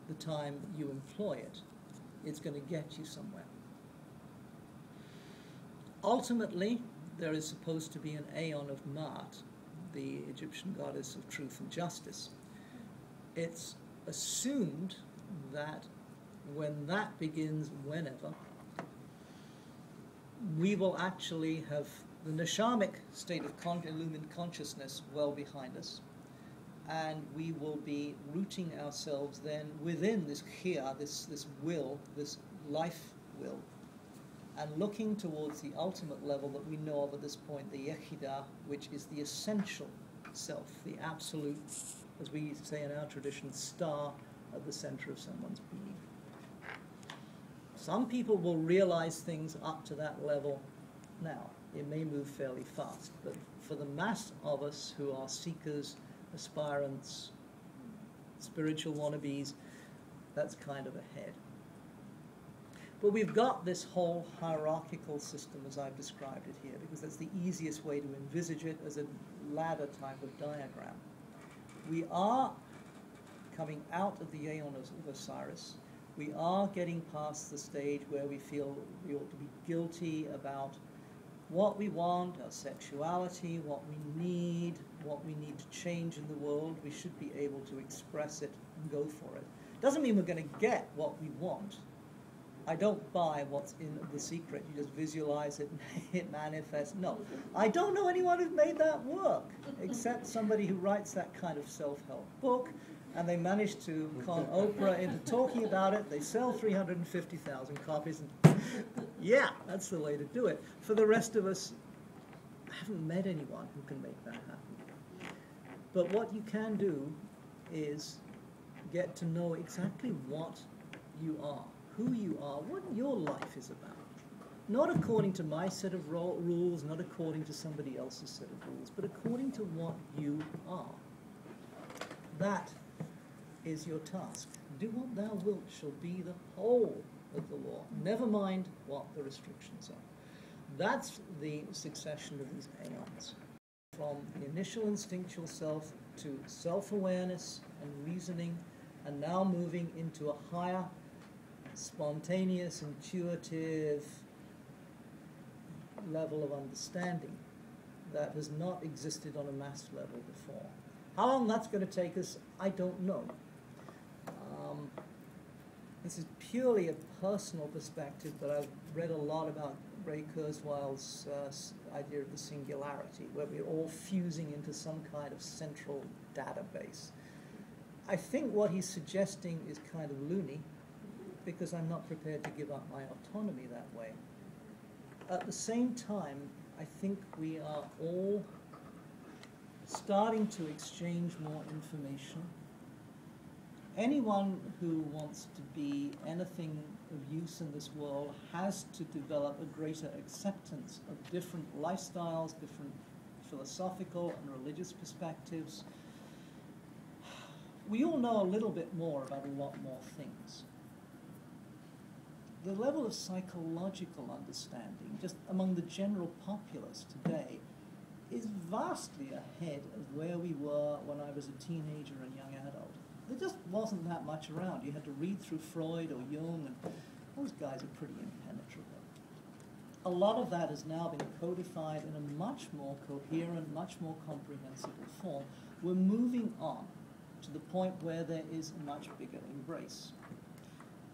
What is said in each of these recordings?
the time you employ it, it's going to get you somewhere. Ultimately, there is supposed to be an Aeon of Maat, the Egyptian goddess of truth and justice. It's assumed that when that begins, whenever, we will actually have the neshamic state of illumined consciousness well behind us, and we will be rooting ourselves then within this khia, this will, this life will, and looking towards the ultimate level that we know of at this point, the yechidah, which is the essential self, the absolute, as we say in our tradition, star at the center of someone's being. Some people will realize things up to that level now. It may move fairly fast, but for the mass of us who are seekers, aspirants, spiritual wannabes, that's kind of ahead. But we've got this whole hierarchical system as I've described it here, because that's the easiest way to envisage it, as a ladder type of diagram. We are coming out of the Aeon of Osiris. We are getting past the stage where we feel we ought to be guilty about what we want, our sexuality, what we need to change in the world. We should be able to express it and go for it. Doesn't mean we're going to get what we want. I don't buy what's in The Secret. You just visualize it and it manifests. No, I don't know anyone who's made that work, except somebody who writes that kind of self-help book, and they manage to con Oprah into talking about it. They sell 350,000 copies, and yeah, that's the way to do it. For the rest of us, I haven't met anyone who can make that happen. But what you can do is get to know exactly what you are, who you are, what your life is about. Not according to my set of rules, not according to somebody else's set of rules, but according to what you are. That is your task. Do what thou wilt shall be the whole of the law. Never mind what the restrictions are. That's the succession of these aeons. From the initial instinctual self to self-awareness and reasoning, and now moving into a higher, spontaneous, intuitive level of understanding that has not existed on a mass level before. How long that's going to take us, I don't know. This is purely a personal perspective, but I've read a lot about Ray Kurzweil's idea of the singularity, where we're all fusing into some kind of central database. I think what he's suggesting is kind of loony, because I'm not prepared to give up my autonomy that way. At the same time, I think we are all starting to exchange more information. Anyone who wants to be anything of use in this world has to develop a greater acceptance of different lifestyles, different philosophical and religious perspectives. We all know a little bit more about a lot more things. The level of psychological understanding, just among the general populace today, is vastly ahead of where we were when I was a teenager and young adult. There just wasn't that much around. You had to read through Freud or Jung, and those guys are pretty impenetrable. A lot of that has now been codified in a much more coherent, much more comprehensible form. We're moving on to the point where there is a much bigger embrace.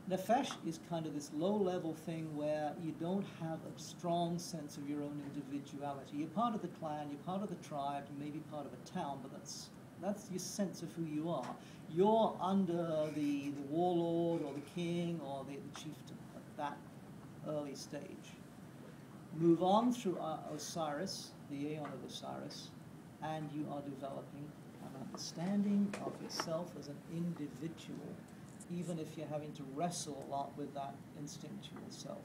Nefesh is kind of this low-level thing where you don't have a strong sense of your own individuality. You're part of the clan, you're part of the tribe, you may be part of a town, but that's your sense of who you are. You're under the warlord or the king or the chieftain at that early stage. Move on through Osiris, the Aeon of Osiris, and you are developing an understanding of yourself as an individual, even if you're having to wrestle a lot with that instinctual self.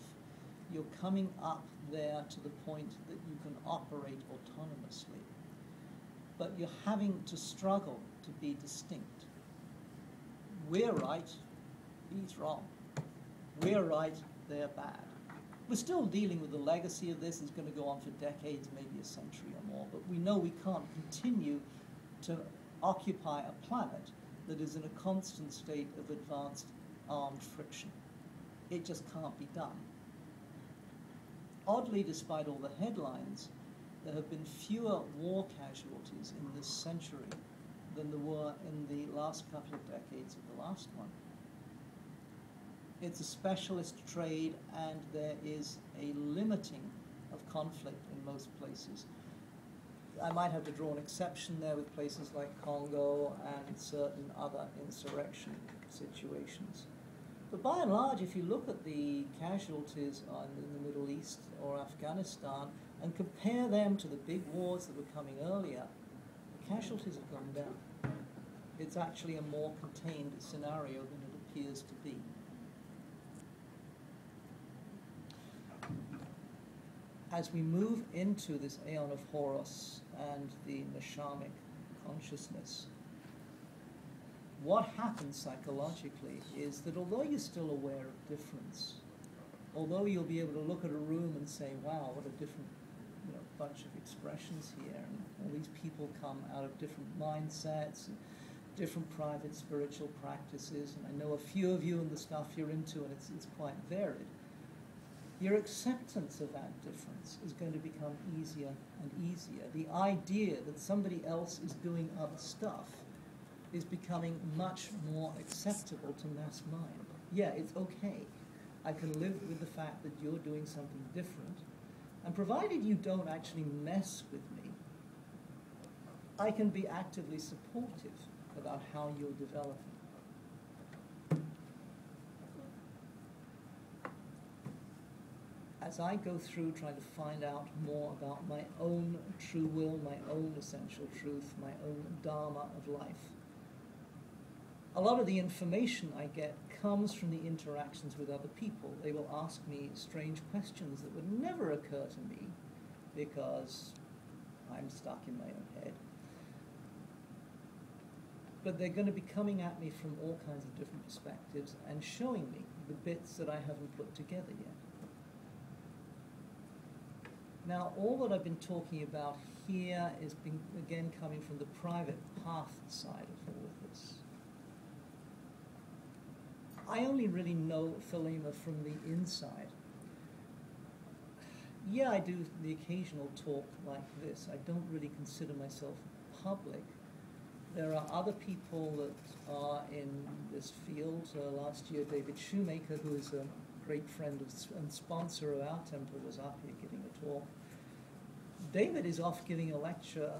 You're coming up there to the point that you can operate autonomously. But you're having to struggle to be distinct. We're right, he's wrong. We're right, they're bad. We're still dealing with the legacy of this. It's going to go on for decades, maybe a century or more, but we know we can't continue to occupy a planet that is in a constant state of advanced armed friction. It just can't be done. Oddly, despite all the headlines, there have been fewer war casualties in this century than there were in the last couple of decades of the last one. It's a specialist trade, and there is a limiting of conflict in most places. I might have to draw an exception there with places like Congo and certain other insurrection situations. But by and large, if you look at the casualties in the Middle East or Afghanistan and compare them to the big wars that were coming earlier, the casualties have gone down. It's actually a more contained scenario than it appears to be. As we move into this Aeon of Horus and the Neshamic consciousness, what happens psychologically is that although you're still aware of difference, although you'll be able to look at a room and say, wow, what a different bunch of expressions here, and all these people come out of different mindsets and different private spiritual practices, and I know a few of you and the stuff you're into, and it's quite varied. Your acceptance of that difference is going to become easier and easier. The idea that somebody else is doing other stuff is becoming much more acceptable to mass mind. Yeah, it's okay. I can live with the fact that you're doing something different, and provided you don't actually mess with me, I can be actively supportive about how you're developing. As I go through trying to find out more about my own true will, my own essential truth, my own dharma of life, a lot of the information I get comes from the interactions with other people. They will ask me strange questions that would never occur to me because I'm stuck in my own head. But they're going to be coming at me from all kinds of different perspectives and showing me the bits that I haven't put together yet. Now, all that I've been talking about here is again coming from the private path side of all of this. I only really know Thelema from the inside. Yeah, I do the occasional talk like this. I don't really consider myself public. There are other people that are in this field. Last year, David Shoemaker, who is a great friend and sponsor of our temple, was up here giving a talk. David is off giving a lecture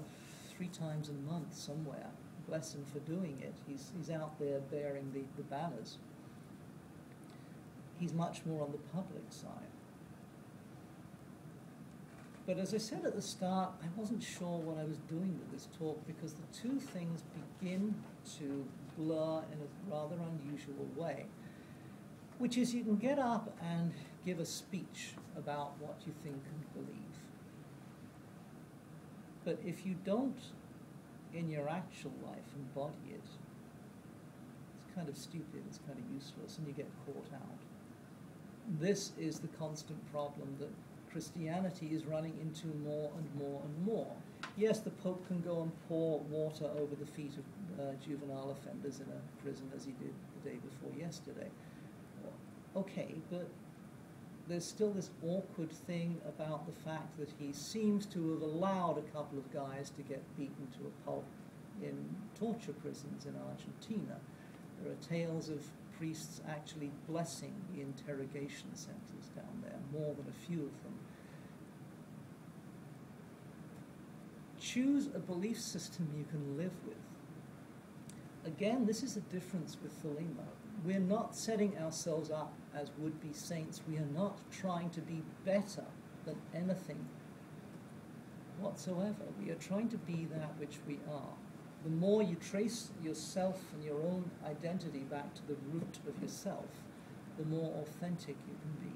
3 times a month somewhere. Bless him for doing it. He's out there bearing the banners. He's much more on the public side. But as I said at the start, I wasn't sure what I was doing with this talk because the two things begin to blur in a rather unusual way, which is you can get up and give a speech about what you think and believe. But if you don't, in your actual life, embody it, it's kind of stupid, it's kind of useless, and you get caught out. This is the constant problem that Christianity is running into more and more and more. Yes, the Pope can go and pour water over the feet of juvenile offenders in a prison, as he did the day before yesterday. Okay, but there's still this awkward thing about the fact that he seems to have allowed a couple of guys to get beaten to a pulp in torture prisons in Argentina. There are tales of priests actually blessing the interrogation centers down there, more than a few of them. Choose a belief system you can live with. Again, this is the difference with Thelema. We're not setting ourselves up as would-be saints. We are not trying to be better than anything whatsoever. We are trying to be that which we are. The more you trace yourself and your own identity back to the root of yourself, the more authentic you can be.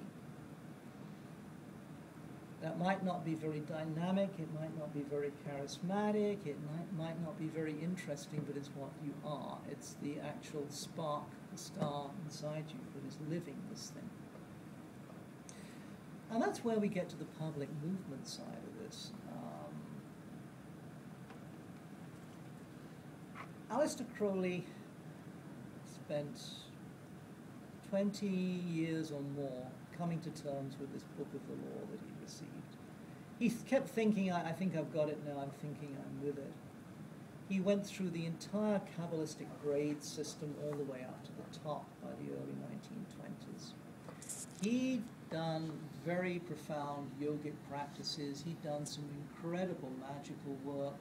That might not be very dynamic, it might not be very charismatic, it might not be very interesting, but it's what you are. It's the actual spark, the star inside you that is living this thing. And that's where we get to the public movement side of this. Aleister Crowley spent 20 years or more coming to terms with this book of the law that he received. He kept thinking, I think I've got it now, I'm thinking I'm with it. He went through the entire Kabbalistic grade system all the way up to the top by the early 1920s. He'd done very profound yogic practices. He'd done some incredible magical work.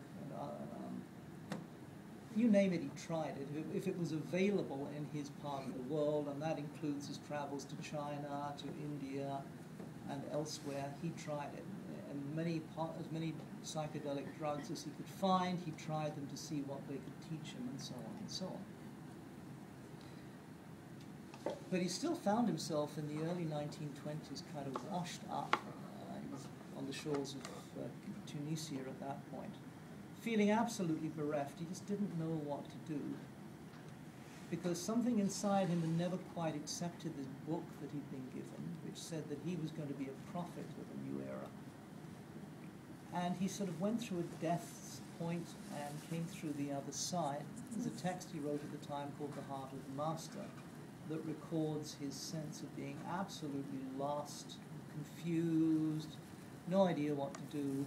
You name it, he tried it. If it was available in his part of the world, and that includes his travels to China, to India, and elsewhere, he tried it. And as many psychedelic drugs as he could find, he tried them to see what they could teach him, and so on and so on. But he still found himself in the early 1920s kind of washed up. He was on the shores of Tunisia at that point, feeling absolutely bereft. He just didn't know what to do, because something inside him had never quite accepted this book that he'd been given, which said that he was going to be a prophet of a new era. And he sort of went through a death's point and came through the other side. There's a text he wrote at the time called The Heart of the Master that records his sense of being absolutely lost, confused, no idea what to do.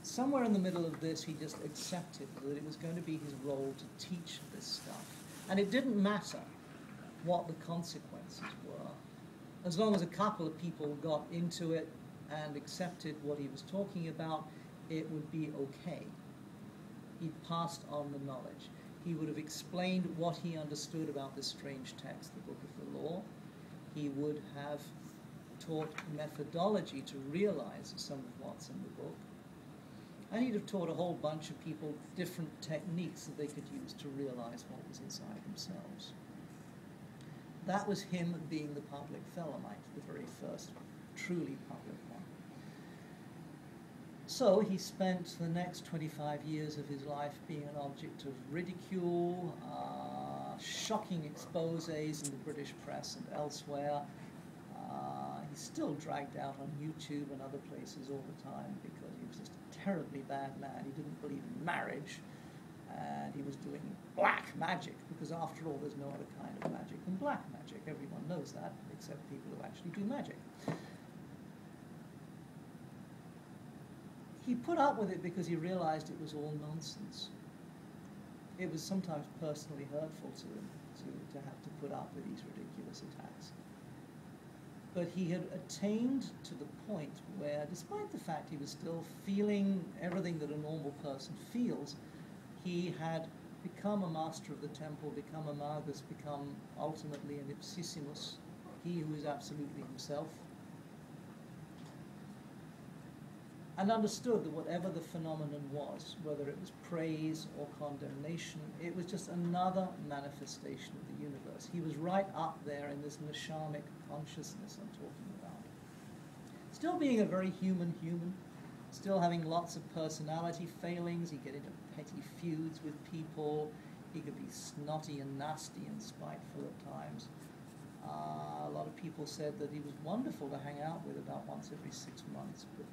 Somewhere in the middle of this, he just accepted that it was going to be his role to teach this stuff. And it didn't matter what the consequences were. As long as a couple of people got into it and accepted what he was talking about, it would be okay. He passed on the knowledge. He would have explained what he understood about this strange text, the Book of the Law. He would have taught methodology to realize some of what's in the book. And he'd have taught a whole bunch of people different techniques that they could use to realize what was inside themselves. That was him being the public Thelemite, the very first truly public one. So he spent the next 25 years of his life being an object of ridicule, shocking exposés in the British press and elsewhere. He's still dragged out on YouTube and other places all the time because he was just a terribly bad man. He didn't believe in marriage, and he was doing black magic, because after all, there's no other kind of magic than black magic. Everyone knows that, except people who actually do magic. He put up with it because he realized it was all nonsense. It was sometimes personally hurtful to him to have to put up with these ridiculous attacks. But he had attained to the point where, despite the fact he was still feeling everything that a normal person feels, he had become a master of the temple, become a magus, become ultimately an ipsissimus, he who is absolutely himself, and understood that whatever the phenomenon was, whether it was praise or condemnation, it was just another manifestation of the universe. He was right up there in this neshamic consciousness I'm talking about. Still being a very human, still having lots of personality failings. He'd get into petty feuds with people. He could be snotty and nasty and spiteful at times. A lot of people said that he was wonderful to hang out with about once every 6 months, but